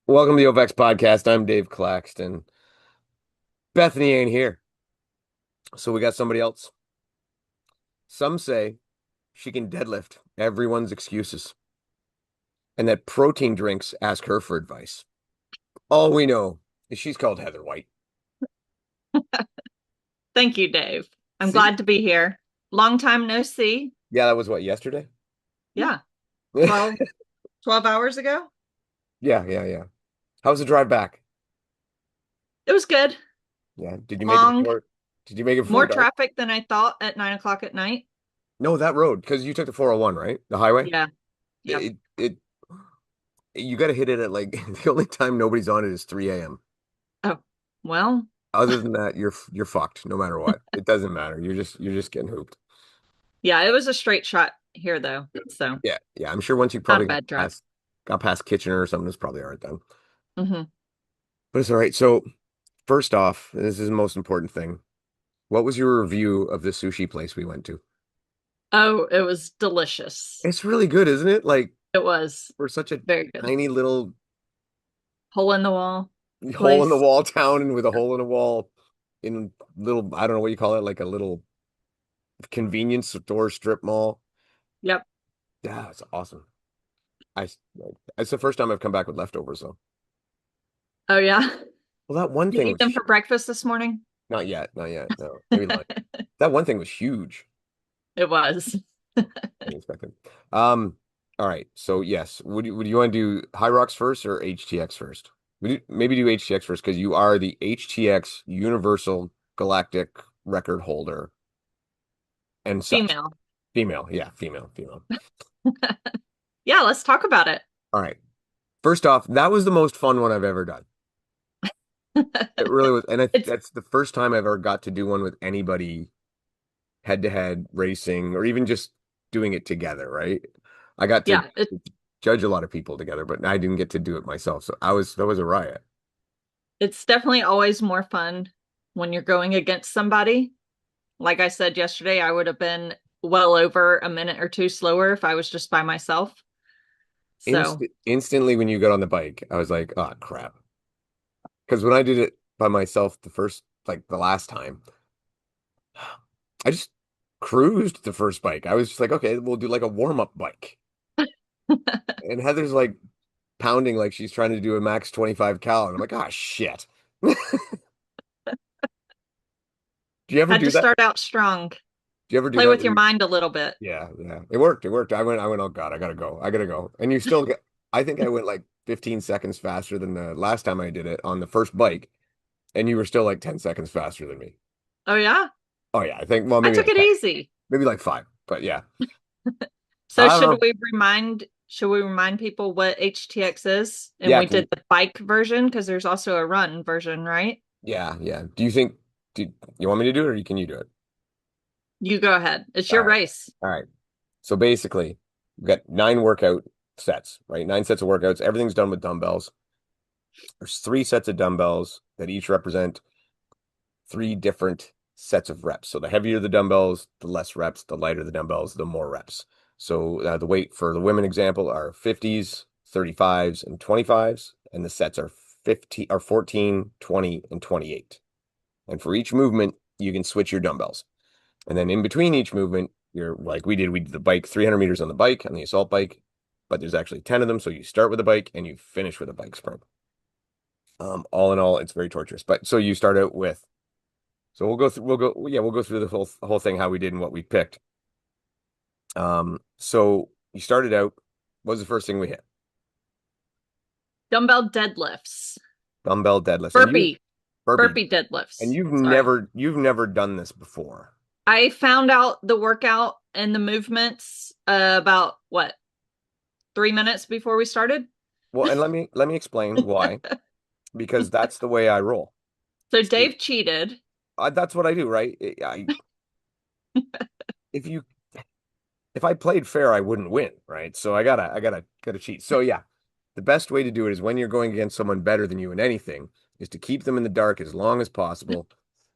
Welcome to the OVEX podcast. I'm Dave Claxton. Bethany ain't here, so we got somebody else. Some say she can deadlift everyone's excuses, and that protein drinks ask her for advice. All we know is she's called Heather White. Thank you, Dave. I'm See? glad to be here. Long time no see. Yeah, that was what, yesterday? Yeah, Yeah, 12 hours ago. yeah. How was the drive back? It was good. Yeah. Did you make it Long, before? Did you make it before more dark? traffic than I thought at 9 o'clock at night. No, that road, because you took the 401, right? The highway? Yeah, yep. It you got to hit it at like the only time nobody's on it is 3 a.m. Oh, well, Other than that, you're fucked no matter what. It doesn't matter. You're just getting hooped. yeah, it was a straight shot here though. So Yeah. I'm sure once you not probably a bad drive. got past Kitchener or something, it's probably all right then. Hmm. But it's all right. So first off, and this is the most important thing. What was your review of the sushi place we went to? Oh, it was delicious. It's really good, isn't it? Like It was we're such a very good. tiny little Hole in the wall hole in the place. wall town and with a hole in the wall in little, I don't know what you call it, like a little convenience store strip mall. Yep. Yeah, it's awesome. I it's the first time I've come back with leftovers though. Oh yeah. Well, that one You thing eat was them for breakfast this morning? not yet, not yet. No, maybe lunch. That one thing was huge. It was. I didn't expect it. All right. So yes, would you want to do Hyrox first or HTX first? Maybe do HTX first because you are the HTX Universal Galactic record holder and such. Female. Female, yeah, female. Yeah, let's talk about it. All right. First off, that was the most fun one I've ever done. It really was, and It's that's the first time I've ever got to do one with anybody head to head racing or even just doing it together, right? I got to yeah, it, judge a lot of people together, but I didn't get to do it myself. So that was a riot. it's definitely always more fun when you're going against somebody. Like I said yesterday, I would have been well over a minute or two slower if I was just by myself. So, Instantly when you got on the bike, I was like, oh crap. Because when I did it by myself the last time, I just cruised the first bike. I was just like, okay, we'll do like a warm-up bike. And Heather's like pounding like she's trying to do a max 25 cal. And I'm like, ah, shit. Do you ever had do to that? start out strong. Do you ever do Play that with where your you, mind a little bit. yeah. It worked. I went, oh God, I gotta go. And you still get, I think I went like 15 seconds faster than the last time I did it on the first bike. And you were still like 10 seconds faster than me. Oh yeah, Oh yeah, I think, well, I maybe took like it 10, easy. maybe like 5, but yeah. So I don't know. should we remind people what HTX is? And Yeah, we did the bike version because there's also a run version, right? yeah. Do you think, do you want me to do it or can you do it? You go ahead. It's All your right. race. All right. So basically, we've got 9 workout sets, right? 9 sets of workouts. Everything's done with dumbbells. There's 3 sets of dumbbells that each represent 3 different sets of reps. So the heavier the dumbbells, the less reps. The lighter the dumbbells, the more reps. So the weight for the women example are 50s, 35s, and 25s, and the sets are 14, 20, and 28. And for each movement, you can switch your dumbbells. And then in between each movement, you're like we did the bike 300 meters on the bike, on the assault bike, but there's actually 10 of them. So you start with a bike and you finish with a bike sprint. All in all, it's very torturous. But so you start out with, so we'll go through the whole thing, how we did and what we picked. So you started out, what was the first thing we hit? Dumbbell deadlifts. Dumbbell deadlifts. And you, Burpee. burpee. Burpee And deadlifts. Sorry. you've never done this before. I found out the workout and the movements about what, 3 minutes before we started. Well, and let me explain why. Because that's the way I roll. So See, Dave cheated. that's what I do, right? If you if I played fair, I wouldn't win, right? So I gotta cheat. So yeah, the best way to do it is when you're going against someone better than you in anything, is to keep them in the dark as long as possible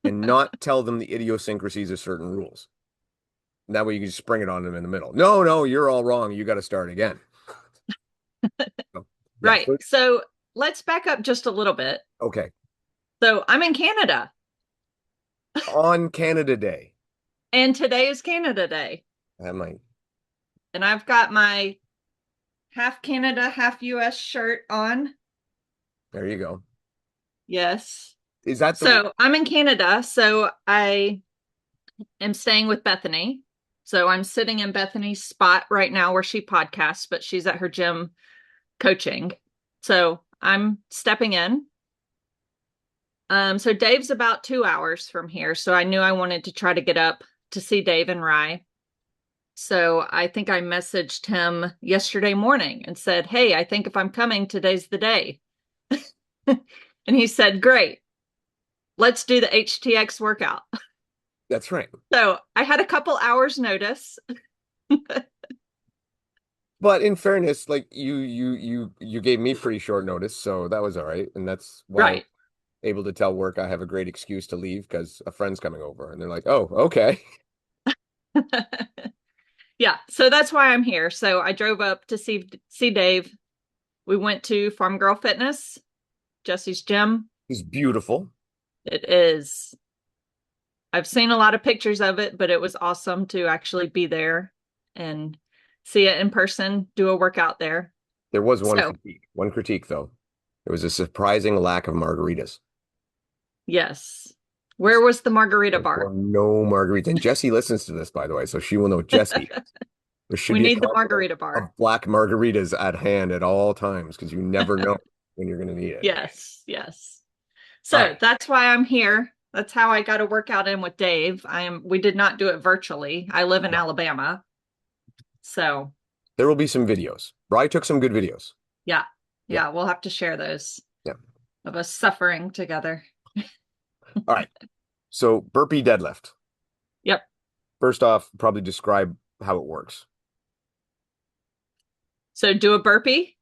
and not tell them the idiosyncrasies of certain rules. That way you can just spring it on them in the middle. No, no, you're all wrong. You got to start again. So, yeah. Right. So let's back up just a little bit. Okay. So I'm in Canada, On Canada Day, and today is Canada Day. I might. And I've got my half Canada, half US shirt on. There you go. Yes. Is that the So I'm in Canada. So I am staying with Bethany. So I'm sitting in Bethany's spot right now where she podcasts, but she's at her gym coaching. So I'm stepping in. So Dave's about 2 hours from here. So I knew I wanted to try to get up to see Dave and Rye. So I think I messaged him yesterday morning and said, "Hey, I think if I'm coming, today's the day." And he said, "Great, let's do the HTX workout." That's right. So I had a couple hours notice. But in fairness, like you gave me pretty short notice, so that was all right. And that's why I was Right. able to tell work I have a great excuse to leave because a friend's coming over. And they're like, oh, okay. Yeah, so that's why I'm here. So I drove up to see Dave. We went to Farm Girl Fitness, Jesse's gym. He's beautiful. It is. I've seen a lot of pictures of it, but it was awesome to actually be there and see it in person, do a workout there. There was one So, critique. One critique though. There was a surprising lack of margaritas. yes. Where was the margarita There were bar? no margaritas. And Jessie listens to this, by the way, so she will know Jessie. There should We be a need the continent margarita bar. of black margaritas at hand at all times because you never know when you're going to need it. Yes, yes. All So right. that's why I'm here. That's how I got a workout in with Dave. We did not do it virtually. I live in No, Alabama. So there will be some videos. Bri took some good videos. yeah, Yeah. yeah, we'll have to share those Yeah. of us suffering together. All right. So burpee deadlift. Yep. First off, probably describe how it works. So do a burpee.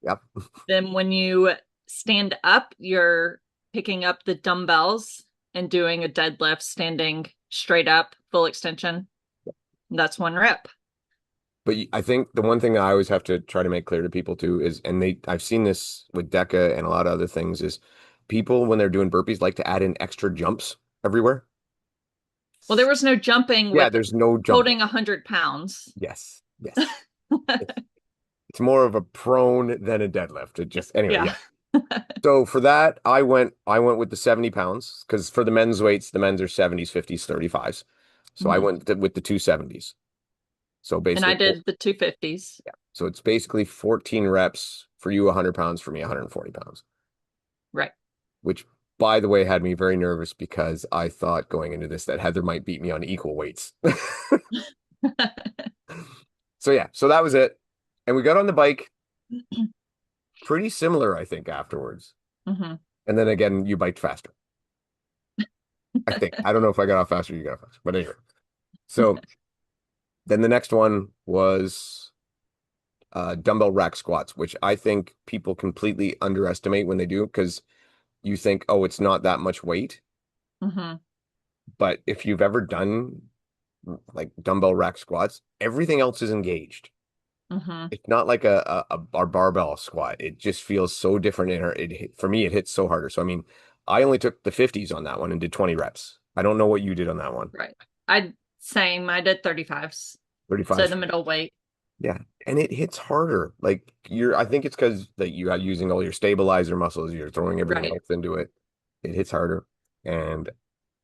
Yep. Then when you stand up, you're picking up the dumbbells and doing a deadlift standing straight up, full extension. That's one rep. But I think the one thing I always have to try to make clear to people too is, and I've seen this with DECA and a lot of other things, is people when they're doing burpees like to add in extra jumps everywhere. Well, there was no jumping Yeah, with there's no jumping. holding 100 pounds. Yes, yes. It's more of a prone than a deadlift. It just anyway, Yeah. yeah. So for that, I went with the 70 pounds because for the men's weights, the men's are 70s, 50s, 35s. So I Mhm. went with the 270s. So And I basically, did the 250s. yeah. So it's basically 14 reps for you, 100 pounds for me, 140 pounds, Right. which by the way had me very nervous because I thought going into this that Heather might beat me on equal weights. So yeah, so that was it. And we got on the bike pretty similar, I think, afterwards. Hmm. And then again, you biked faster. I think. I don't know if I got off faster or you got off faster. But anyway. So then the next one was dumbbell rack squats, which I think people completely underestimate when they do because you think, oh, it's not that much weight. Hmm. But if you've ever done like dumbbell rack squats, everything else is engaged. Hmm. It's not like our barbell squat. It just feels so different in her. For me, it hits so harder. So I mean, I only took the 50s on that one and did 20 reps. I don't know what you did on that one. Right. I did 35s. So 35. the middle weight. Yeah. And it hits harder. Like I think it's because that you are using all your stabilizer muscles, you're throwing everything Right. else into it. It hits harder. And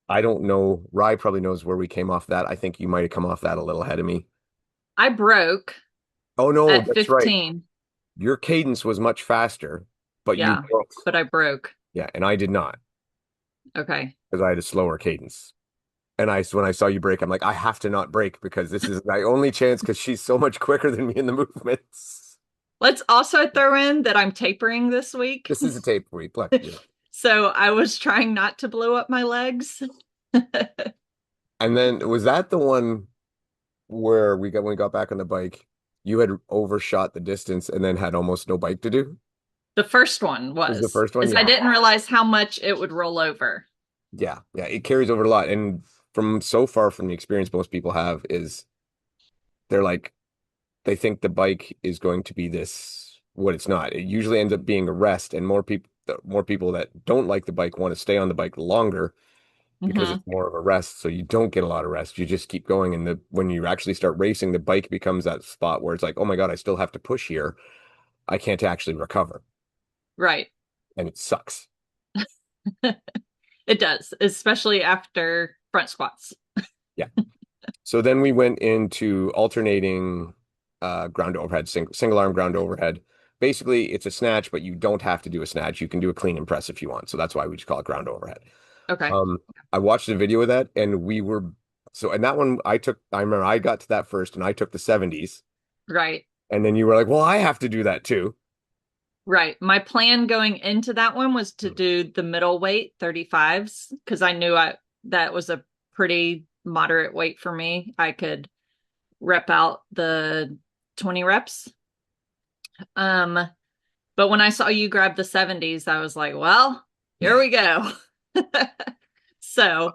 I don't know. Rye probably knows where we came off that. I think you might have come off that a little ahead of me. I broke Oh no, at that's right. 15. Your cadence was much faster, but you Yeah. broke. But I broke. Yeah, and I did not Okay. because I had a slower cadence. And when I saw you break, I'm like, I have to not break because this is my only chance because she's so much quicker than me in the movements. Let's also throw in that I'm tapering this week. This is a tape week. Look, yeah. So I was trying not to blow up my legs. And then was that the one where when we got back on the bike, you had overshot the distance and then had almost no bike to do? The first one Was the was first one? is I Yeah. didn't realize how much it would roll over. Yeah, yeah, it carries over a lot. And from so far from the experience most people have is they're like they think the bike is going to be this what it's not. It usually ends up being a rest, and more people that don't like the bike want to stay on the bike longer because Hmm. it's more of a rest. So you don't get a lot of rest. You just keep going, and the when you actually start racing, the bike becomes that spot where it's like, oh my God, I still have to push here. I can't actually recover, Right. and it sucks. It does, especially after front squats. Yeah. So then we went into alternating ground overhead, single arm ground overhead. Basically, it's a snatch, but you don't have to do a snatch. You can do a clean and press if you want. So that's why we just call it ground overhead. Okay. Um, I watched a video of that, and and that one I remember I got to that first, and I took the 70s, Right. and then you were like, well, I have to do that too. Right. My plan going into that one was to do the middle weight 35s because I knew I that was a pretty moderate weight for me. I could rep out the 20 reps. Um, but when I saw you grab the 70s, I was like, well, here we go. So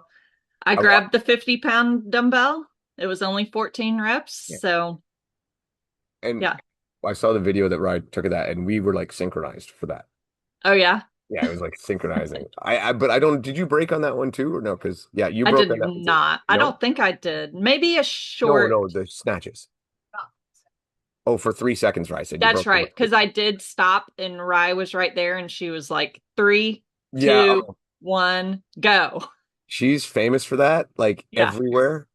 I I wa grabbed the 50-pound dumbbell. It was only 14 reps. Yeah. So And yeah. I saw the video that Ryan took of that, and we were like synchronized for that. Oh yeah. Yeah, it was like synchronizing. But I don't. Did you break on that one too, or no? Because yeah, you I broke did on that one too. not. I No, don't think I did. Maybe a no, short. no. The snatches. Oh, for 3 seconds, right? I said you That's broke them. right. Because I did stop and Rye was right there and she was like, three, Yeah, two, one, go. she's famous for that. Like Yeah. everywhere,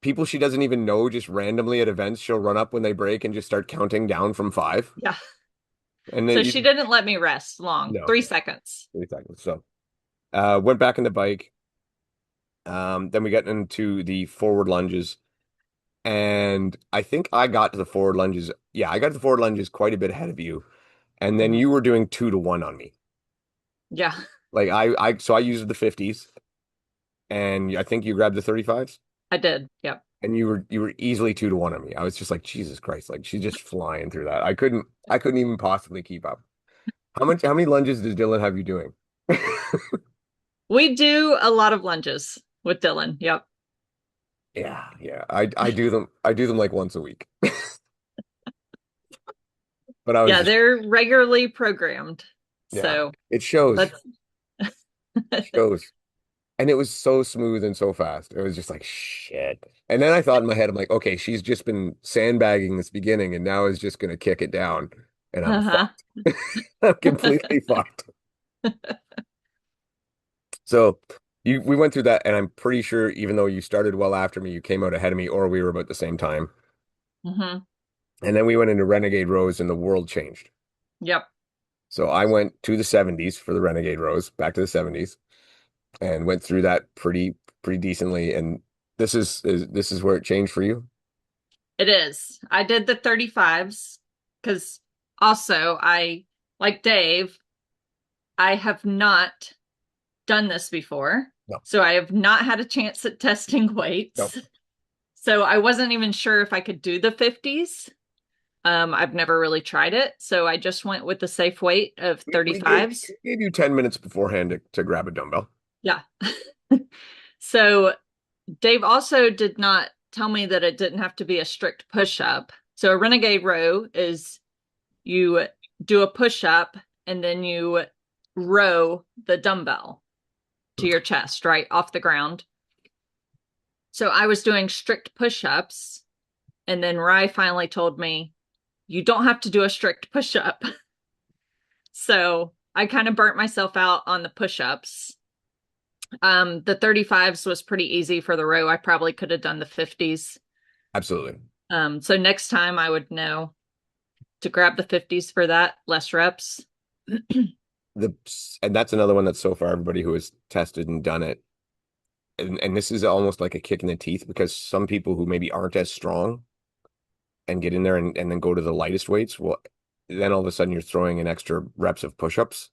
people she doesn't even know, just randomly at events, she'll run up when they break and just start counting down from five. Yeah. And then So she didn't let me rest long. no, 3 seconds. 3 seconds. So went back in the bike. Then we got into the forward lunges. And I think I got to the forward lunges. Yeah, I got to the forward lunges quite a bit ahead of you. And then Mhm. you were doing 2-1 on me. Yeah, Like so I used the 50s, and I think you grabbed the 35s, I did. Yep. and you were easily 2-1 on me. I was just like, Jesus Christ, like she's just flying through that. I couldn't even possibly keep up. How many lunges does Dylan have you doing? We do a lot of lunges with Dylan. Yep. Yeah, yeah. I do them like once a week. But I was Yeah, just they're regularly programmed. yeah, So it shows. that's Shows. And it was so smooth and so fast. It was just like shit. And then I thought in my head, I'm like, okay, she's just been sandbagging this beginning and now is just gonna kick it down. And I'm uh-huh. fucked. I'm completely fucked. So we went through that, and I'm pretty sure even though you started well after me, you came out ahead of me, or we were about the same time. Hmm. And then we went into Renegade Rows and the world changed. Yep. So I went to the 70s for the Renegade Rows, back to the 70s, and went through that pretty decently. And this is where it changed for you. It is. I did the 35s because also like Dave, I have not done this before. No, So I have not had a chance at testing no. weights. So I wasn't even sure if I could do the 50s. I've never really tried it. So I just went with the safe weight of We gave, 35s. we gave you 10 minutes beforehand to grab a dumbbell. Yeah. So Dave also did not tell me that it didn't have to be a strict push up. So a renegade row is you do a push up and then you row the dumbbell to your chest, right off the ground. So I was doing strict push ups. And then Rye finally told me, you don't have to do a strict push up. So I kind of burnt myself out on the push ups. The 35s was pretty easy for the row. I probably could have done the 50s. Absolutely. So next time I would know to grab the 50s for that, less reps. The and that's another one that so far everybody who has tested and done it, and this is almost like a kick in the teeth because some people who maybe aren't as strong and get in there and then go to the lightest weights, well, then all of a sudden you're throwing in extra reps of push-ups.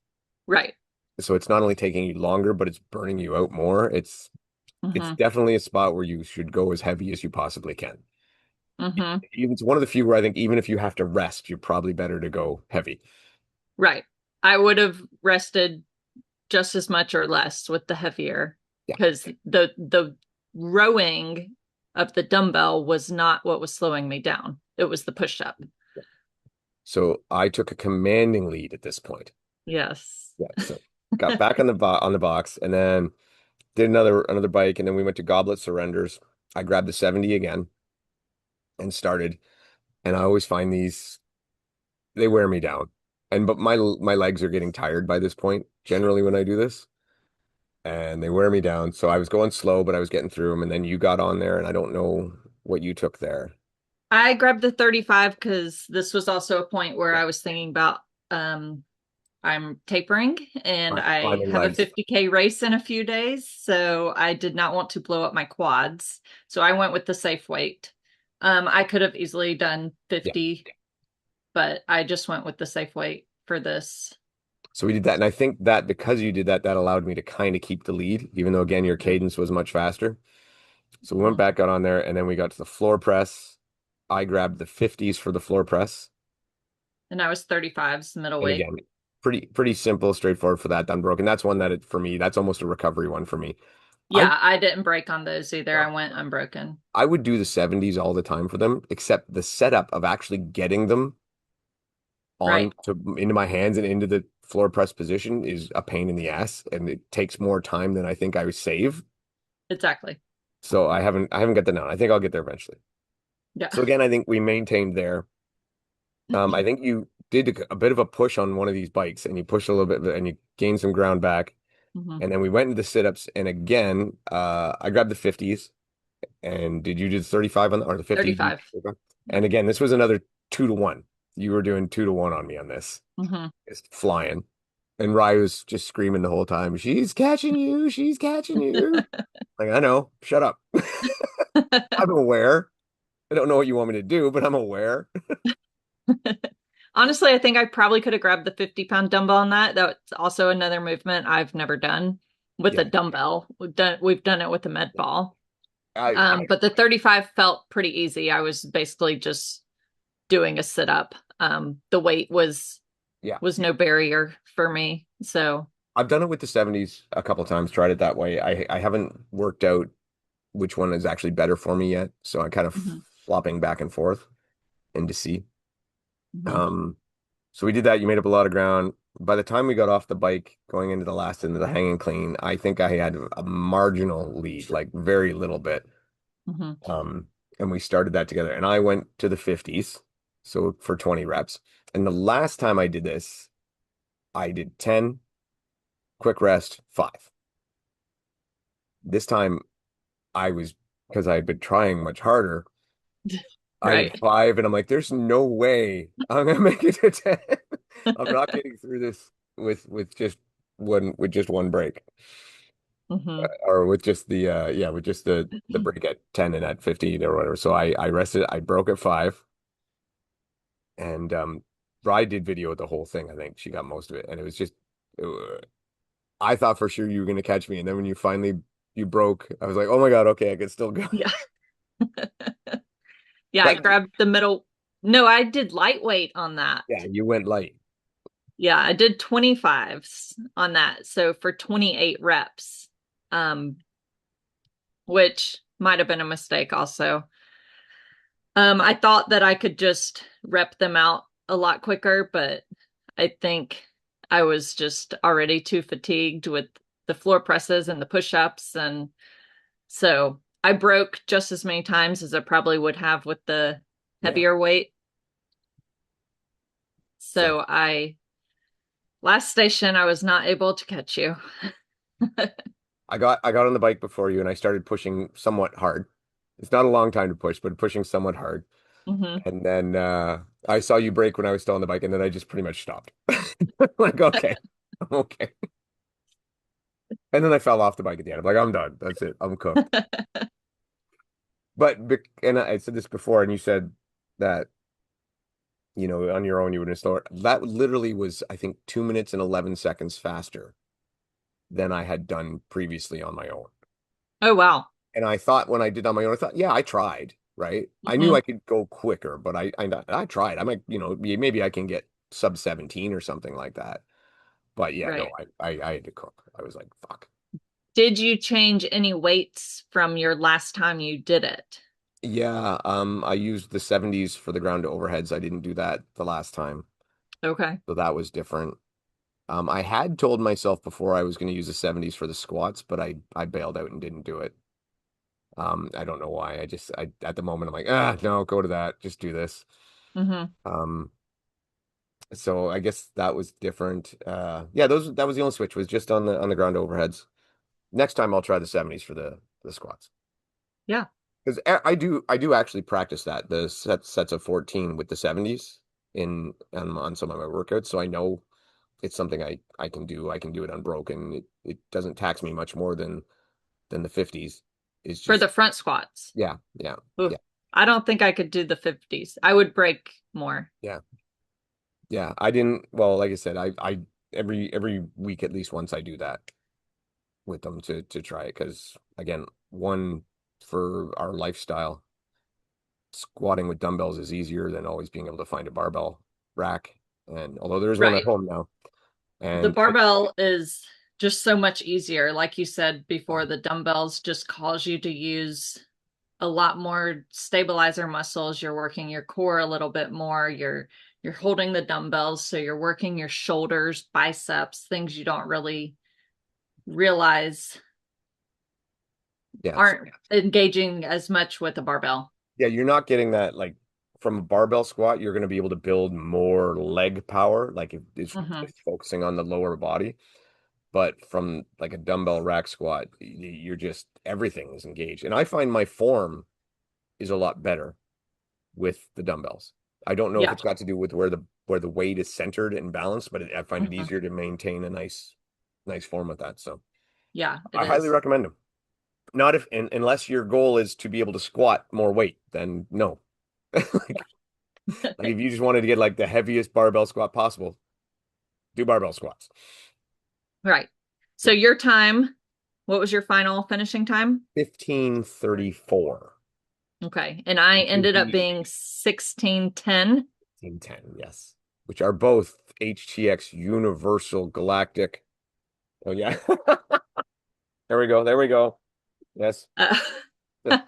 Right. So it's not only taking you longer, but it's burning you out more. It's Mm-hmm. definitely a spot where you should go as heavy as you possibly can. Mm-hmm. It's one of the few where I think even if you have to rest, you're probably better to go heavy. Right. I would have rested just as much or less with the heavier Yeah. because the rowing of the dumbbell was not what was slowing me down. It was the push up. So I took a commanding lead at this point. Yes. Yeah. So got back on the box and then did another bike and then we went to goblet surrenders. I grabbed the 70 again and started. And I always find these they wear me down. And but my legs are getting tired by this point, generally when I do this. And they wear me down. So I was going slow, but I was getting through them. And then you got on there, and I don't know what you took there. I grabbed the 35 because this was also a point where Yeah. I was thinking about um I'm tapering and I Climbing have a legs. 50K race in a few days, so I did not want to blow up my quads. So I went with the safe weight. I could have easily done Yeah. 50, but I just went with the safe weight for this. So we did that. And I think that because you did that, that allowed me to kind of keep the lead, even though again, your cadence was much faster. So we went Mhm. back, got on there, and then we got to the floor press. I grabbed the 50s for the floor press. And I was 35s And middleweight. again, pretty simple, straightforward for that unbroken. That's one that for me, that's almost a recovery one for me. I Yeah, I didn't break on those either. I went unbroken. I would do the 70s all the time for them, except the setup of actually getting them Right. on to into my hands and into the floor press position is a pain in the ass, and it takes more time than I think I would save. Exactly. So I haven't got that down. I think I'll get there eventually. Yeah. So again, I think we maintained there. I think you did a bit of a push on one of these bikes, and you pushed a little bit, and you gained some ground back. hmm And then we went into the sit-ups, and again, I grabbed the 50s. And did you do the 35 on or the 50? 35. And again, this was another 2 to 1. You were doing 2 to 1 on me on this. hmm Just flying. And Rye was just screaming the whole time, she's catching you, she's catching you. Like, I know, shut up. I'm aware. I don't know what you want me to do, but I'm aware. Honestly, I think I probably could have grabbed the 50-pound dumbbell on that. That's also another movement I've never done with a Yeah. dumbbell. We've done it with a med ball. I But the 35 felt pretty easy. I was basically just doing a sit up. The weight yeah. was no barrier for me. So, I've done it with the 70s a couple times, tried it that way. I haven't worked out which one is actually better for me yet. So I'm kind of mhm, flopping back and forth and to see. mhm, Um, so we did that. You made up a lot of ground. By the time we got off the bike going into the hang and clean, I think I had a marginal lead, like very little bit. mhm. Um, and we started that together. And I went to the 50s, so for 20 reps. And the last time I did this, I did 10, quick rest, 5. This time I was, because I had been trying much harder, I did Right. 5, and I'm like, there's no way I'm gonna make it to 10. I'm not getting through this with just one break. hmm Or with just the with just the break at 10 and at 15 or whatever. So I rested, I broke at 5, and Bride did video the whole thing. I think she got most of it, and it was just I thought for sure you were gonna catch me, and then when you broke, I was like, oh my God, okay, I can still go. Yeah. Yeah, I But grabbed the middle. No, I did lightweight on that. yeah, you went light. Yeah, I did 25s on that. So for 28 reps, um, which might have been a mistake also. I thought that I could just rep them out a lot quicker, but I think I was just already too fatigued with the floor presses and the push-ups. And so I broke just as many times as I probably would have with the Yeah. heavier weight. So So last station, I was not able to catch you. I got on the bike before you and I started pushing somewhat hard. It's not a long time to push, but pushing somewhat hard. hmm And then I saw you break when I was still on the bike, and then I just pretty much stopped. Like, okay, I'm okay. And then I fell off the bike at the end. I'm like, I'm done. That's it. I'm cooked. And I said this before, and you said that, on your own you would have slower. That literally was, I think, 2 minutes and 11 seconds faster than I had done previously on my own. Oh, wow. And I thought when I did on my own, I thought, yeah, I tried, right? I knew I hmm could go quicker, but I tried. I'm like, maybe I can get sub 17 or something like that. But yeah, no, Right. I had to cook. I was like, fuck. Did you change any weights from your last time you did it? Yeah, I used the 70s for the ground to overheads. I didn't do that the last time, Okay. so that was different. I had told myself before I was going to use the 70s for the squats, but I bailed out and didn't do it. I don't know why. I at the moment I'm like, no, go to that. Just do this. Hmm. Um, so I guess that was different. Yeah, those that was the only switch was just on the ground overheads. Next time I'll try the 70s for the squats. Yeah. Because I do actually practice that the sets of 14 with the 70s in on some of my workouts, so I know it's something I can do. I can do it unbroken. It doesn't tax me much more than the 50s. It's For just the front squats. yeah, yeah, Oof. yeah, I don't think I could do the 50s. I would break more. yeah, yeah. I didn't, well, like I said, I every week at least once I do that with them to try it because again, one for our lifestyle, squatting with dumbbells is easier than always being able to find a barbell rack. And although there is one at Right. home now, The and barbell is just so much easier. Like you said before, the dumbbells just cause you to use a lot more stabilizer muscles. You're working your core a little bit more. You're holding the dumbbells, so you're working your shoulders, biceps, things you don't really realize yeah, aren't engaging as much with a barbell. yeah, you're not getting that like from a barbell squat, you're going to be able to build more leg power, like Hmm. it's focusing on the lower body. But from like a dumbbell rack squat, you're just everything is engaged. And I find my form is a lot better with the dumbbells. I don't know if Yeah. it's got to do with where the weight is centered and balanced, but I find it Hmm. easier to maintain a nice form with that. So Yeah, it I highly is. recommend them. Not if unless your goal is to be able to squat more weight, then no. Like if you just wanted to get like the heaviest barbell squat possible, do barbell squats. Right. So Yeah. your time, what was your final finishing time? 15:34. Okay. And I Which would ended up be being 16:10. 15:10, yes. Which are both HTX Universal Galactic. Oh yeah. There we go. There we go. Yes. Uh, The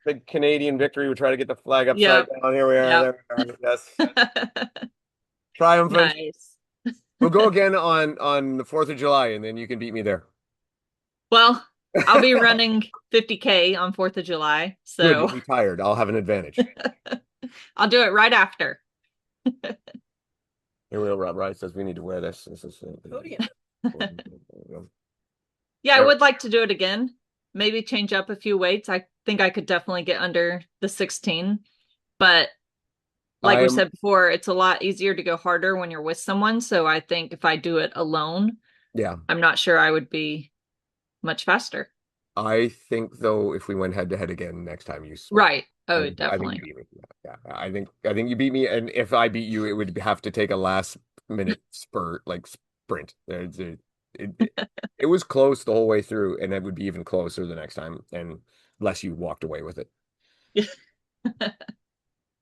big Canadian victory. We try to get the flag upside yep. down. Here we are. Yep. There we are. Yes. Triumphant. Nice. We'll go again on the 4th of July and then you can beat me there. Well, I'll be running 50K on 4th of July, Good, you'll so be tired. I'll have an advantage. I'll do it right after. Here we go, Rob. Right says we need to wear this. This is Yeah, I there. would like to do it again. Maybe change up a few weights. I think I could definitely get under the 16, but like I we am. said before, it's a lot easier to go harder when you're with someone. So I think if I do it alone, Yeah. I'm not sure I would be much faster. I think though, if we went head to head again next time, you smack. Right. I Oh, think I think you definitely. beat me. Yeah, yeah. I think you beat me, and if I beat you, it would have to take a last minute spurt, like sprint. It was close the whole way through, and it would be even closer the next time, and unless you walked away with it.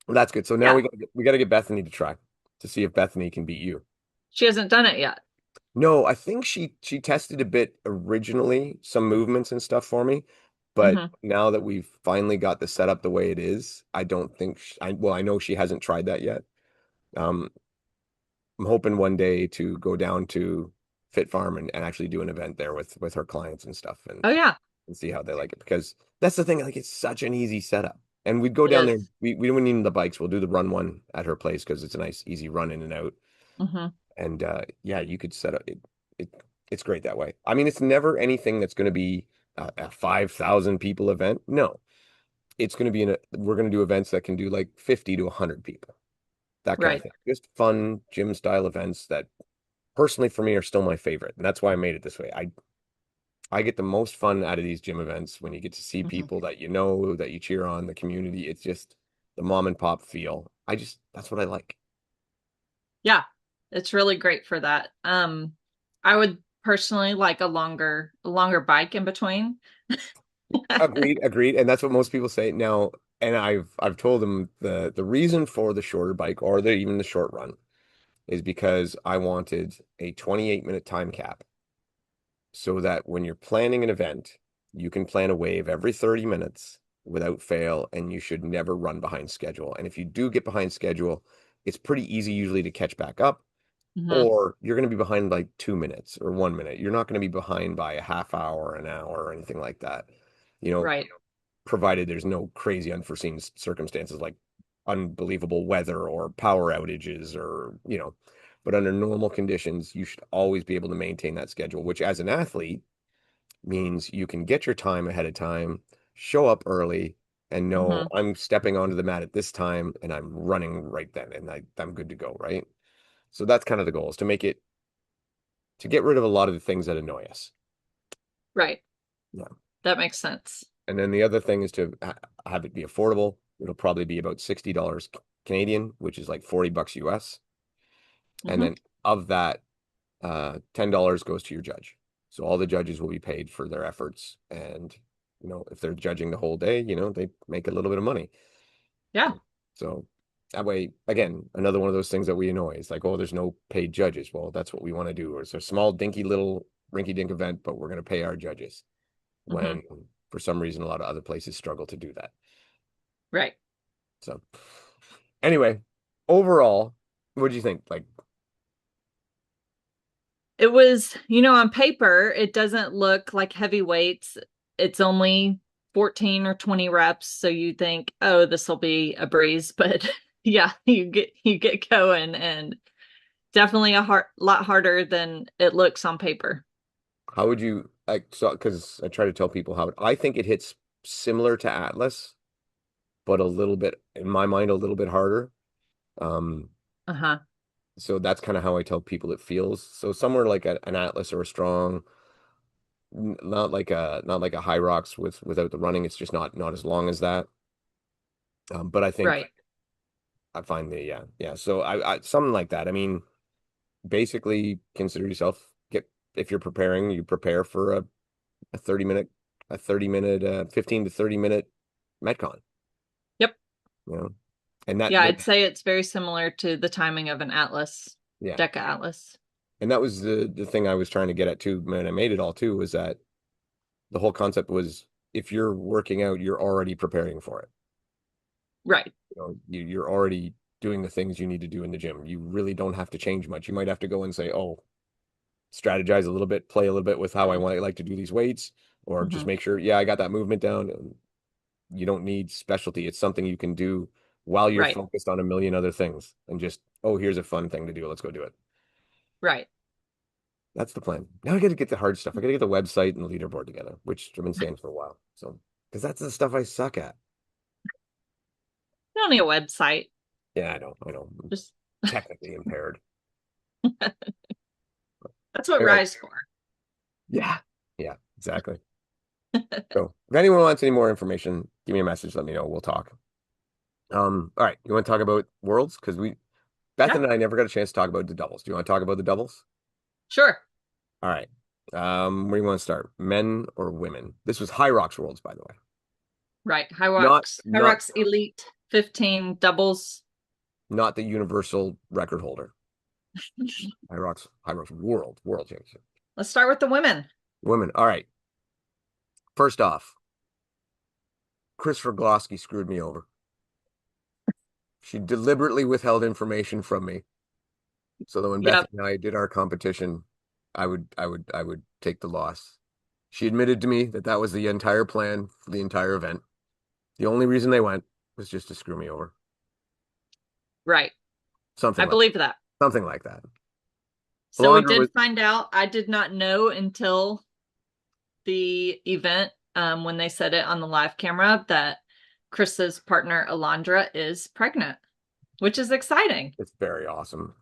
Well, that's good. So now Yeah. we gotta get Bethany to try to see if Bethany can beat you. She hasn't done it yet. No, I think she tested a bit originally, some movements and stuff for me, but Hmm. now that we've finally got the setup the way it is, I don't think well, I know she hasn't tried that yet. Um, I'm hoping one day to go down to Fit Farm and actually do an event there with her clients and stuff Oh, yeah, and see how they like it because that's the thing, like it's such an easy setup. And we'd go it down there. is. We don't need the bikes. We'll do the run one at her place because it's a nice, easy run in and out. Hmm. And yeah, you could set up it it's great that way. I mean, it's never anything that's going to be a 5,000 people event. No, it's going to be we're going to do events that can do like 50 to 100 people, that kind of Right. thing. Just fun gym style events that personally for me are still my favorite. And that's why I made it this way. I get the most fun out of these gym events when you get to see Hmm. people that you know, that you cheer on, the community. It's just the mom and pop feel. That's what I like. Yeah, it's really great for that. I would personally like a longer bike in between. Agreed, agreed. And that's what most people say now. And I've told them the reason for the shorter bike or even the short run is because I wanted a 28-minute time cap so that when you're planning an event, you can plan a wave every 30 minutes without fail, and you should never run behind schedule. And if you do get behind schedule, it's pretty easy usually to catch back up, Hmm. or you're going to be behind like 2 minutes or 1 minute. You're not going to be behind by a half hour, an hour, or anything like that. You know, Right. provided there's no crazy unforeseen circumstances like unbelievable weather or power outages but under normal conditions, you should always be able to maintain that schedule, which as an athlete means you can get your time ahead of time, show up early, and know Hmm. I'm stepping onto the mat at this time and I'm running right then and I'm good to go, right? So that's kind of the goal is to get rid of a lot of the things that annoy us. Right. Yeah. That makes sense. And then the other thing is to have it be affordable. It'll probably be about $60 Canadian, which is like 40 bucks US. And Hmm. then of that, $10 goes to your judge. So all the judges will be paid for their efforts. And, if they're judging the whole day, they make a little bit of money. Yeah. So that way, again, another one of those things that we annoy is like, oh, there's no paid judges. Well, that's what we want to do. Or it's a small, dinky little rinky-dink event, but we're going to pay our judges Hmm. when for some reason a lot of other places struggle to do that. Right. So anyway, overall, what do you think? Like, It was, on paper, it doesn't look like heavy weights. It's only 14 or 20 reps, so you think, oh, this will be a breeze, but yeah, you get going, and definitely lot harder than it looks on paper. how would you like so because I try to tell people how I think it hits similar to Atlas, but a little bit in my mind, a little bit harder. Um, Uh-huh. so that's kind of how I tell people it feels. So somewhere like an Atlas or a Strong, not like a Hyrox without the running. It's just not as long as that. But I think Right. I find yeah. So I something like that. I mean, basically consider yourself get if you're preparing, you prepare for a 30 minute, 15 to 30 minute Metcon, Yep. you know, and that, Yeah, that I'd say it's very similar to the timing of an Atlas, yeah, Deca Atlas. and that was the thing I was trying to get at too, man. I made it all too, was that the whole concept was if you're working out, you're already preparing for it. Right. You're already doing the things you need to do in the gym. You really don't have to change much. You might have to go and say, oh, strategize a little bit, play a little bit with how I want like to do these weights, or just Hmm. make sure, yeah, I got that movement down. You don't need specialty. It's something you can do while you're Right. focused on a million other things and just, oh, here's a fun thing to do. Let's go do it. Right. That's the plan. Now I got to get the hard stuff. I got to get the website and the leaderboard together, which I've been saying for a while. So, because that's the stuff I suck at. You don't need a website. Yeah, I know. I'm Just technically impaired. that's what Anyway, Rise for. yeah, yeah, exactly. So, if anyone wants any more information, give me a message. Let me know. We'll talk. All right. You want to talk about worlds? Because Beth Yeah. and I never got a chance to talk about the doubles. Do you want to talk about the doubles? Sure. All right. Where do you want to start? Men or women? This was Hyrox Worlds, by the way. Right. Not Hyrox. not Hyrox Elite 15 doubles. not the universal record holder. Hyrox World Championship. Let's start with the women. Women. All right. First off, Christopher Glosky screwed me over. She deliberately withheld information from me so that when Bethany Yep. and I did our competition, I would take the loss. She admitted to me that that was the entire plan for the entire event. The only reason they went was just to screw me over. Right. Something I like believe that. something like that. So we Alondra did was find out. I did not know until the event, when they said it on the live camera, that Chris's partner Alondra is pregnant, which is exciting. it's very awesome.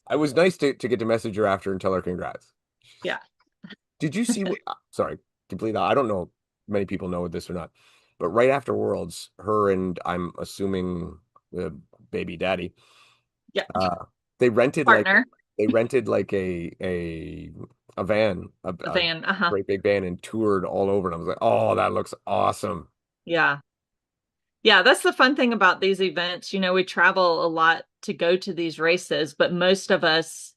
I was nice to get to message her after and tell her congrats. Yeah. Did you see what sorry, completely I don't know if many people know this or not, but right after Worlds, her and I'm assuming the baby daddy, Yeah. uh they rented like Partner, a van, a a van. Uh-huh. great big van and toured all over. And I was like, oh, that looks awesome. Yeah. Yeah, that's the fun thing about these events. We travel a lot to go to these races, but most of us,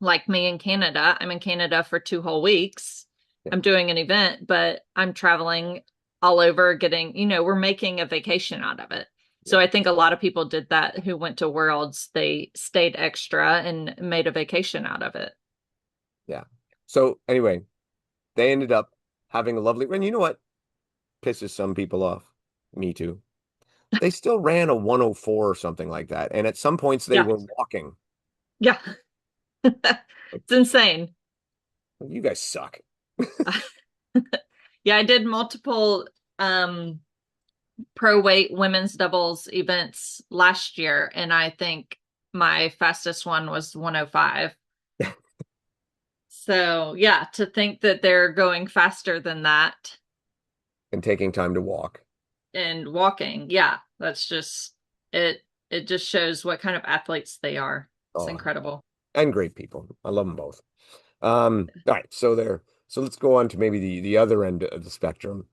like me in Canada, I'm in Canada for 2 whole weeks. Yeah. I'm doing an event, but I'm traveling all over getting, we're making a vacation out of it. So Yeah. I think a lot of people did that who went to Worlds. They stayed extra and made a vacation out of it. Yeah. So anyway, they ended up having a lovely run. You know what pisses some people off? Me too. They still ran a 104 or something like that. And at some points they Yeah. were walking. Yeah. It's insane. You guys suck. Yeah, I did multiple um pro weight women's doubles events last year, and I think my fastest one was 105. So, yeah, to think that they're going faster than that And taking time to walk. and walking, yeah, that's just it it just shows what kind of athletes they are. It's Oh, incredible. and great people. I love them both. All right, so let's go on to maybe the other end of the spectrum.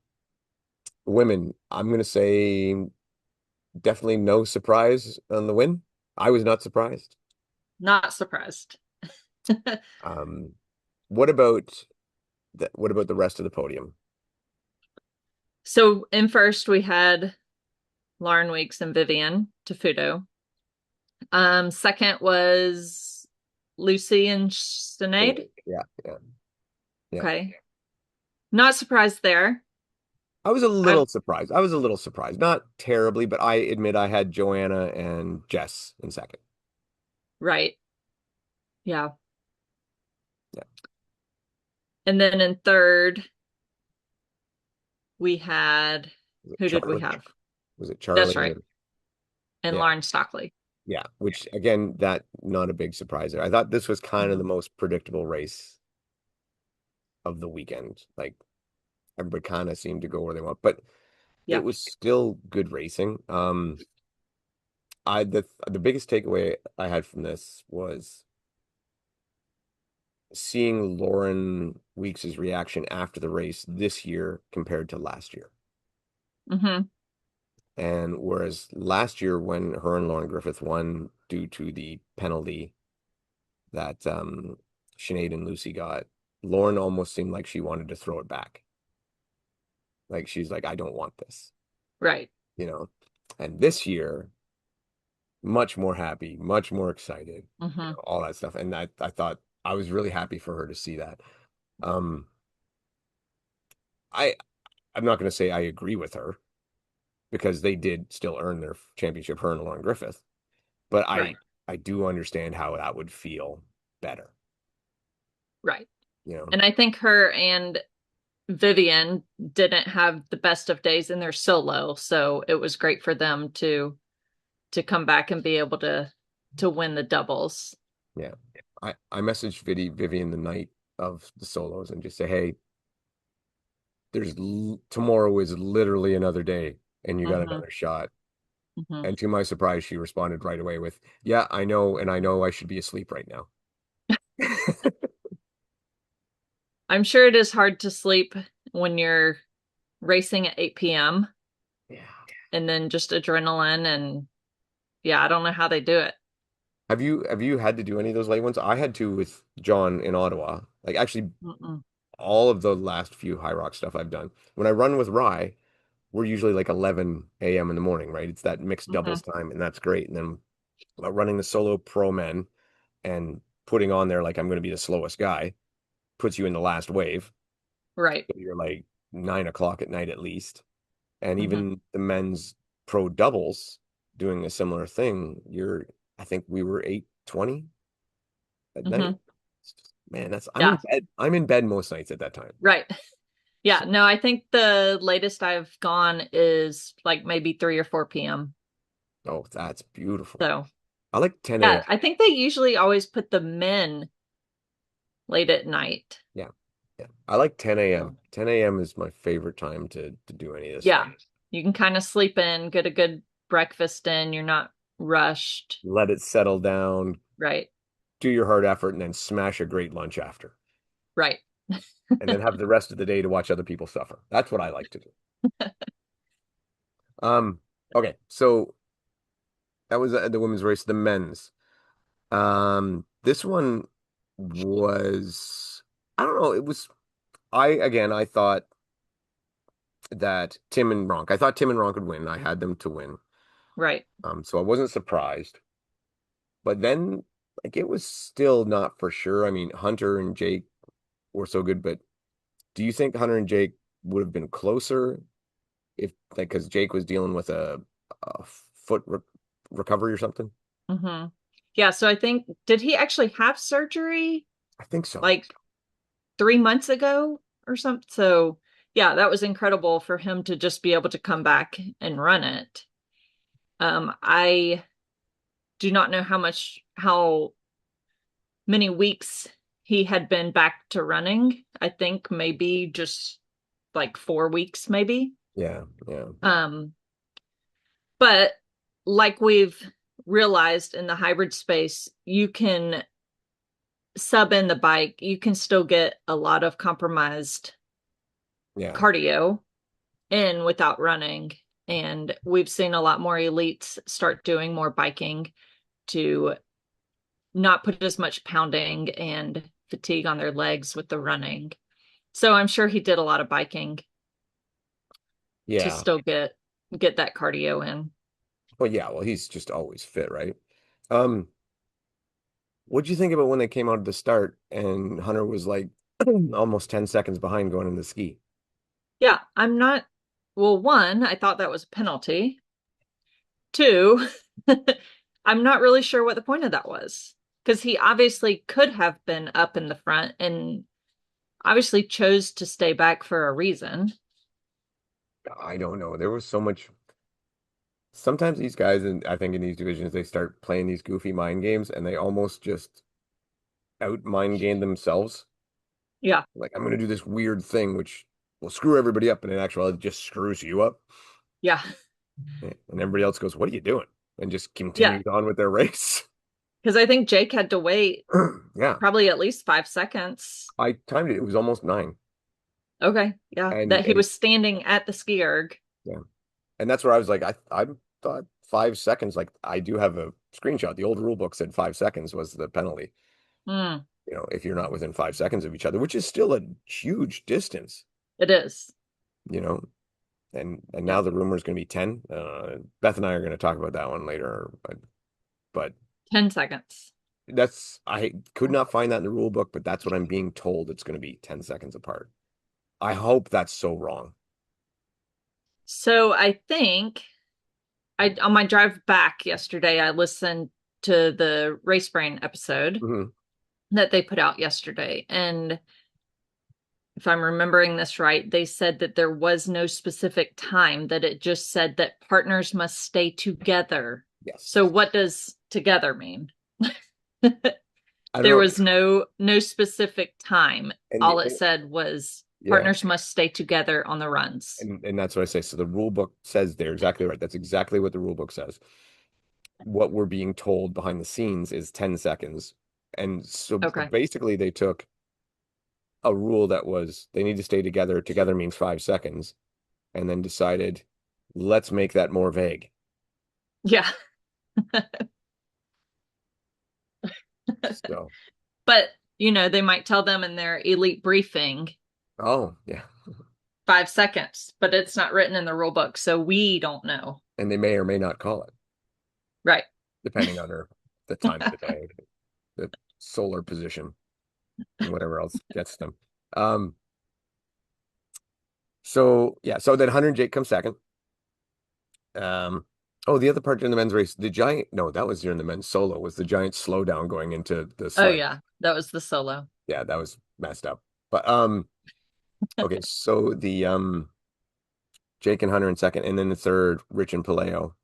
Women, I'm gonna say definitely no surprise on the win. I was not surprised. Not surprised. Um, what about the rest of the podium? So in first we had Lauren Weeks and Vivian Tafuto. Second was Lucy and Sinead. Yeah, yeah, yeah. Okay. Not surprised there. I was a I little surprised. I was a little surprised. Not terribly, but I admit I had Joanna and Jess in second. right. Yeah. Yeah. And then in third, we had Was it who did we Charlie? have? Was it That's Charlie? right. And Yeah. Lauren Stockley. Yeah. Which again, that not a big surprise there. I thought this was kind of Mhm. the most predictable race of the weekend. Like everybody kind of seemed to go where they want, but it Yeah. was still good racing. The biggest takeaway I had from this was seeing Lauren Weeks's reaction after the race this year compared to last year. Hmm. And whereas last year, when her and Lauren Griffith won due to the penalty that Sinead and Lucy got, Lauren almost seemed like she wanted to throw it back. Like she's like, I don't want this, Right. you know. And this year, much more happy, much more excited, Hmm. all that stuff. And I thought I was really happy for her to see that. Um, I I'm not going to say I agree with her because they did still earn their championship, her and Lauren Griffith. But Right. I do understand how that would feel better, Right. you know. And I think her and Vivian didn't have the best of days in their solo, so it was great for them to come back and be able to win the doubles. Yeah. I messaged Vivian the night of the solos and just say, hey, tomorrow is literally another day and you got Hmm. another shot. Hmm. And to my surprise, she responded right away with, yeah, I know, and I know I should be asleep right now. I'm sure it is hard to sleep when you're racing at 8 p.m. Yeah. and then just adrenaline and yeah, I don't know how they do it. Have you had to do any of those late ones? I had to with John in Ottawa. Like actually Mm-mm. all of the last few Hyrox stuff I've done. When I run with Rye, we're usually like 11 a.m. in the morning, right? It's that mixed Hmm. doubles time, and that's great. And then running the solo pro men and putting on there like I'm going to be the slowest guy puts you in the last wave. Right. So you're like 9 o'clock at night at least. And Hmm. even the men's pro doubles doing a similar thing, I think we were 8:20 at night. Hmm. Man, that's I'm in Yeah. bed. I'm in bed most nights at that time. Right. Yeah. So, No, I think the latest I've gone is like maybe 3 or 4 p.m. oh, that's beautiful. So, I like 10 a.m. yeah, I think they usually always put the men late at night. Yeah. Yeah. I like 10 a.m. So, 10 a.m. is my favorite time to do any of this stuff. yeah, you can kind of sleep in, get a good breakfast in. You're not rushed. Let it settle down, Right. do your hard effort, and then smash a great lunch after. Right. And then have the rest of the day to watch other people suffer. That's what I like to do. Um, okay, so That was the women's race, the men's. This one was, I don't know, it was, I thought that Tim and Ronk, I thought Tim and Ronk would win. I had them to win. Right. So I wasn't surprised. But then, like, it was still not for sure. I mean, Hunter and Jake were so good, but do you think Hunter and Jake would have been closer if, like, because Jake was dealing with a foot recovery or something? Hmm. Yeah, so I think, did he actually have surgery I think so. like 3 months ago or something? So yeah, that was incredible for him to just be able to come back and run it. I do not know how many weeks he had been back to running. I think maybe just like 4 weeks, maybe. Yeah, yeah, Um, but like we've realized in the hybrid space, you can sub in the bike, you can still get a lot of compromised yeah, cardio in without running. And we've seen a lot more elites start doing more biking to not put as much pounding and fatigue on their legs with the running. So I'm sure he did a lot of biking to yeah. still get that cardio in. Well, yeah, well, he's just always fit, right? Um, what'd you think about when they came out at the start and Hunter was like almost 10 seconds behind going in the ski? Yeah, I'm not, well, one, I thought that was a penalty. Two, I'm not really sure what the point of that was because he obviously could have been up in the front and obviously chose to stay back for a reason. I don't know. There was so much. Sometimes these guys, and I think in these divisions, they start playing these goofy mind games and they almost just out mind game themselves. Yeah, Like, I'm going to do this weird thing, which will screw everybody up, and in actuality, it just screws you up. yeah, And everybody else goes, "What are you doing?" And just yeah. continues on with their race. Because I think Jake had to wait Yeah. probably at least 5 seconds. I timed it. It was almost 9. Okay, yeah, that he And was standing at the ski erg. yeah. And that's where I was like, I thought 5 seconds. Like, I do have a screenshot. The old rule book said 5 seconds was the penalty. Mm, If you're not within 5 seconds of each other, which is still a huge distance, it is. you know. And now Yep. the rumor is going to be 10. Beth and I are going to talk about that one later, but 10 seconds. that's I could not find that in the rule book, but that's what I'm being told it's going to be 10 seconds apart. I hope that's so wrong. So I think I on my drive back yesterday, I listened to the Race Brain episode Mhm. that they put out yesterday. And if I'm remembering this right, they said that there was no specific time, that it just said that partners must stay together. So Yes. what does together mean? I There don't know. was no specific time. And All it said was yeah, partners must stay together on the runs. and that's what I say. So the rule book says they're exactly right. That's exactly what the rule book says. What we're being told behind the scenes is 10 seconds. And so Okay. basically they took a rule that was they need to stay together. Together means 5 seconds, and then decided, let's make that more vague. Yeah. So, But, they might tell them in their elite briefing oh, yeah. 5 seconds, but it's not written in the rule book. So we don't know. And they may or may not call it, Right. depending on the time of the day, the solar position, and whatever else gets them. Um, so yeah, so then Hunter and Jake come second. Oh, the other part during the men's race, the giant, no, that was during the men's solo, was the giant slowdown going into the Oh, sled. yeah. That was the solo. Yeah, that was messed up. But okay, so the Jake and Hunter in second, and then the third, Rich and Paleo.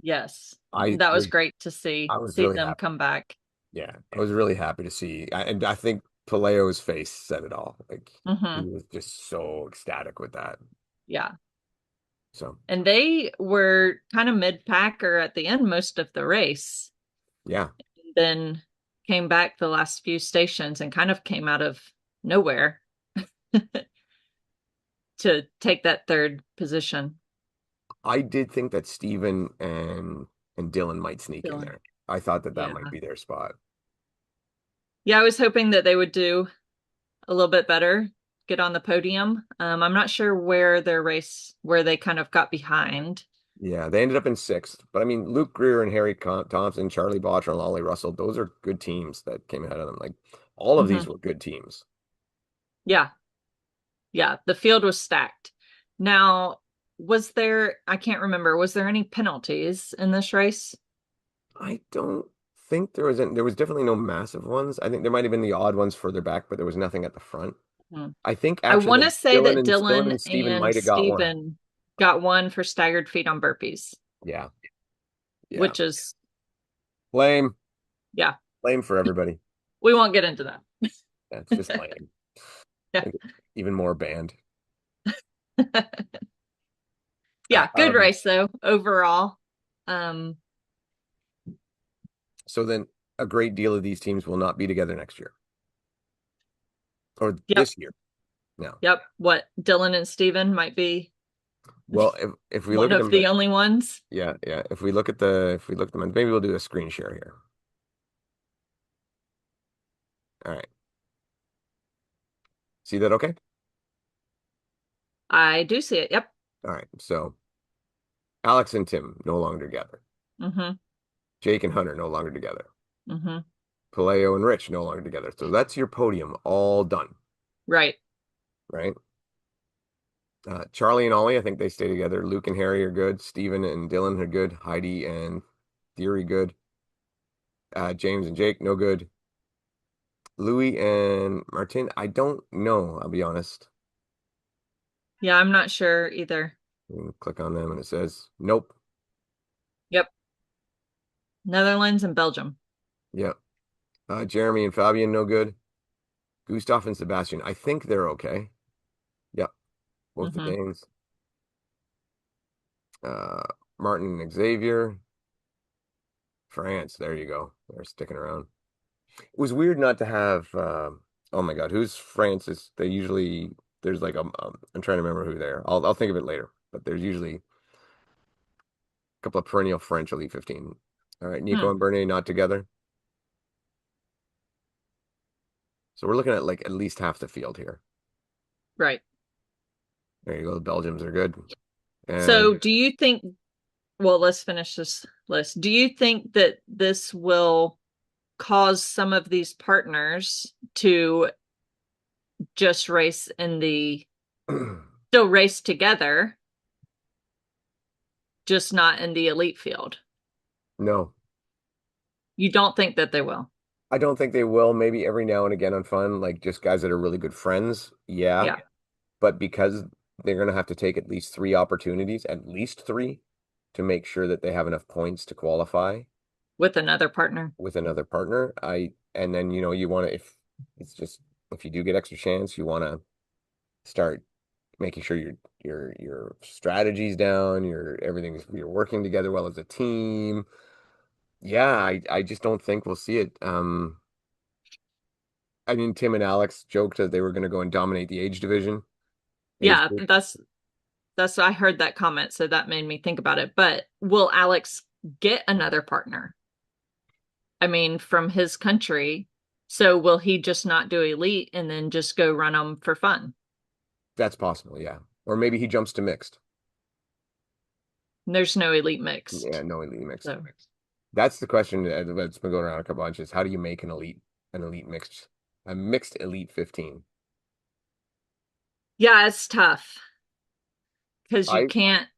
Yes. I That was was great to see I was see really them happy. come back. Yeah, I was really happy to see, and I think Paleo's face said it all. Like, he Hmm. was just so ecstatic with that. Yeah. So And they were kind of mid-pack or at the end most of the race. yeah, Then came back the last few stations and kind of came out of nowhere to take that third position. I did think that Steven and and Dylan might sneak in Dylan. there. I thought that that Yeah. might be their spot. Yeah, I was hoping that they would do a little bit better, get on the podium. I'm not sure where their race, where they kind of got behind. Yeah, they ended up in sixth. But I mean, Luke Greer and Thompson, Charlie Botcher, and Ollie Russell, those are good teams that came ahead of them. Like all of these Hmm. were good teams. Yeah, yeah, the field was stacked. Now, I can't remember, was there any penalties in this race? I don't think there was definitely no massive ones. I think there might have been the odd ones further back, but there was nothing at the front. Hmm. I think I actually want to that say that Dylan Dylan and Steven and might have got one. Steven got one for staggered feet on burpees, Yeah, yeah. which is, Lame. yeah, Lame for everybody. we won't get into That's just lame. that. Like, even more banned. Yeah. Uh, Yeah, good um, race though, overall. Um, so then a great deal of these teams will not be together next year or yep, this year. No. yep. What Dylan and Steven might be Well, if we look one at of them, the only ones. yeah, yeah. If we look at them, maybe we'll do a screen share here. All right. See that? Okay. I do see it. Yep. All right. So Alex and Tim no longer together. Mm-hmm. Jake and Hunter no longer together. Mm-hmm. Paleo and Rich no longer together. So that's your podium all done, Right. right? Charlie and Ollie, I think they stay together. Luke and Harry are good. Steven and Dylan are good. Heidi and Theory good. James and Jake no good. Louis and Martin, I don't know. I'll be honest. Yeah, I'm not sure either. Click on them and it says nope. Yep. Netherlands and Belgium. Yep. Jeremy and Fabian no good. Gustav and Sebastian, I think they're okay. Yep. Both the Mm-hmm. Danes. Uh, Martin and Xavier. France, there you go. They're sticking around. It was weird not to have. Oh my God, who's Francis? They usually there's like I'm trying to remember who they are. I'll think of it later. But there's usually a couple of perennial French Elite 15. All right, Hmm. Nico and Bernie not together. So we're looking at like at least half the field here. Right. There you go. The Belgians are good. So And do you think, well, let's finish this list. Do you think that this will cause some of these partners to just race in the, still race together, just not in the elite field? no, You don't think that they will? I don't think they will. Maybe every now and again on fun, like just guys that are really good friends. Yeah. Yeah. But because they're going to have to take at least three opportunities, at least three, to make sure that they have enough points to qualify With another partner. with another partner. And then, you want to, if it's just, if you do get extra chance, you want to start making sure your strategy's down, you're working together well as a team. Yeah, I just don't think we'll see it. I mean, Tim and Alex joked that they were going to go and dominate the age division. Age Yeah, group. that's I heard that comment, so that made me think about it. But will Alex get another partner? I mean, from his country. So will he just not do elite and then just go run them for fun? That's possible, yeah. Or maybe he jumps to mixed. There's no elite Yeah, mixed. no elite mixed. So That's the question that's been going around a couple bunches. How do you make an elite mixed, a mixed elite 15? yeah, it's tough because you I can't,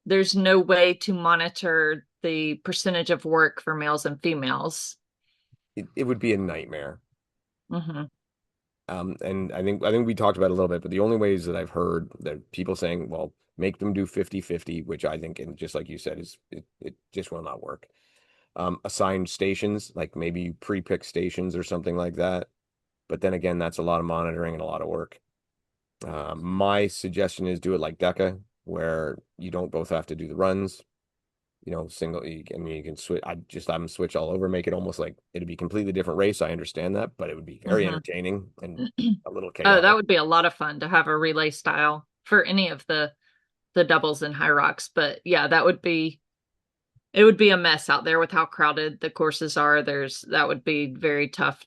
there's no way to monitor the percentage of work for males and females. it would be a nightmare. Hmm. And I think we talked about it a little bit, but the only ways that I've heard that people saying, well, make them do 50-50, which I think, and just like you said, it just will not work. Assigned stations, like maybe you pre-pick stations or something like that. But then again, that's a lot of monitoring and a lot of work. My suggestion is do it like DECA, where you don't both have to do the runs. Single. You can switch. I'm switch all over, make it almost like it'd be a completely different race. I understand that, but it would be very Hmm. entertaining and a little Oh, that chaotic. would be a lot of fun to have a relay style for any of the doubles in Hyrox. But yeah, that would be It would be a mess out there with how crowded the courses are. That would be very tough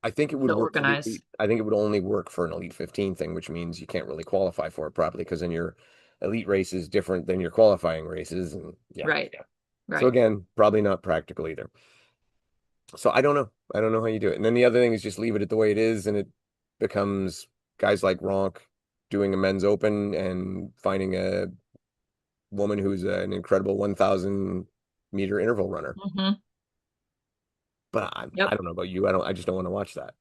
I think it would to work for the organize. elite. I think it would only work for an Elite 15 thing, which means you can't really qualify for it properly because then your elite race is different than your qualifying races. And yeah. Right. So Right. again, probably not practical either. So I don't know. I don't know how you do it. And then the other thing is just leave it at the way it is, and it becomes guys like Ronk doing a men's open and finding a woman who's an incredible 1,000-meter interval runner. Hmm. But I Yep. don't know about you. I just don't want to watch that.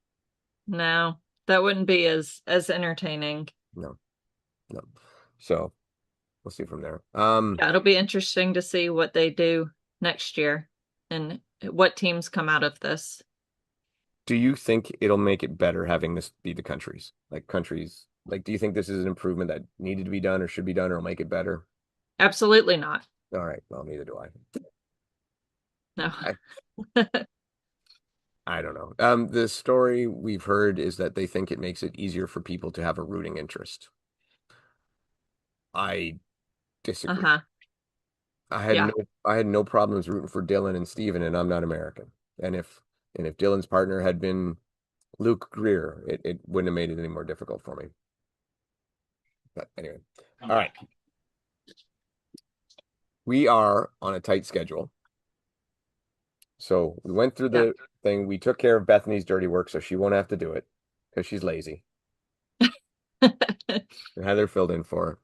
No, that wouldn't be as entertaining. No, no. So we'll see from there. Yeah, it'll be interesting to see what they do next year and what teams come out of this. Do you think it'll make it better having this be the countries? Like, do you think this is an improvement that needed to be done or should be done or will make it better? Absolutely not. All right. Well, neither do I. No. I, I don't know. The story we've heard is that they think it makes it easier for people to have a rooting interest. I disagree. Uh-huh. I had no Yeah. I had no problems rooting for Dylan and Steven, and I'm not American. And if Dylan's partner had been Luke Greer, it wouldn't have made it any more difficult for me. But anyway. All right. We are on a tight schedule. So we went through Yeah. the thing. We took care of Bethany's dirty work, so she won't have to do it because she's lazy. And Heather filled in for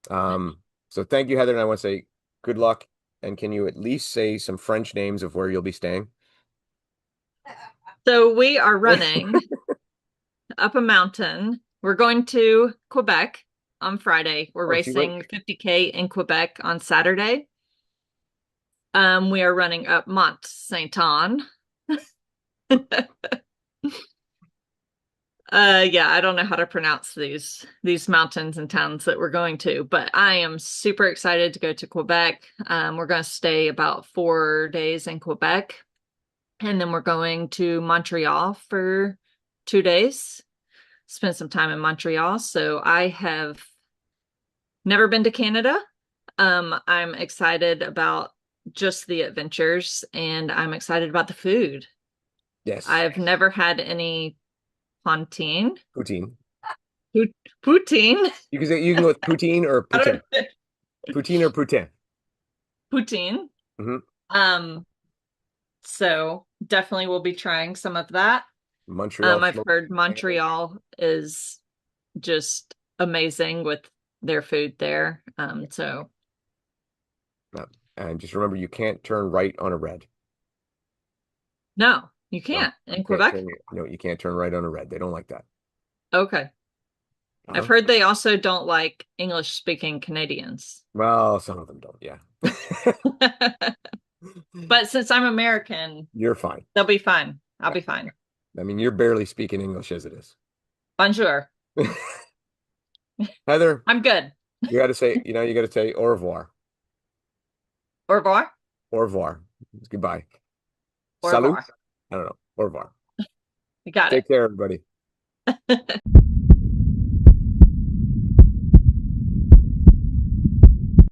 her. So thank you, Heather. And I want to say good luck. And can you at least say some French names of where you'll be staying? So we are running up a mountain. We're going to Quebec on Friday. We're Oh, she went. racing 50K in Quebec on Saturday. We are running up Mont Saint-Anne. Yeah, I don't know how to pronounce these mountains and towns that we're going to, but I am super excited to go to Quebec. We're going to stay about 4 days in Quebec, and then we're going to Montreal for 2 days. Spend some time in Montreal. So I have never been to Canada. I'm excited about just the adventures, and I'm excited about the food. Yes, I've never had any poutine. poutine. Poutine. You can go with poutine or I poutine. don't know. Poutine or poutine. Poutine. Hmm. Um, so definitely we'll be trying some of that. Montreal I've smoked heard salmon. Montreal is just amazing with their food there. So No. And just remember, you can't turn right on a red. no, you No, can't in you can't Quebec. turn. No, you can't turn right on a red. They don't like that. Okay. I've Uh-huh. heard they also don't like English speaking Canadians. Well, some of them don't. Yeah. But since I'm American, You're fine. they'll be fine. I'll Yeah. be fine. I mean, you're barely speaking English as it is. Bonjour. Heather, I'm good. you got to say au revoir. Au revoir. Au revoir. Goodbye. Au Salut. revoir. I don't know. Au revoir. You got Take care, everybody. it.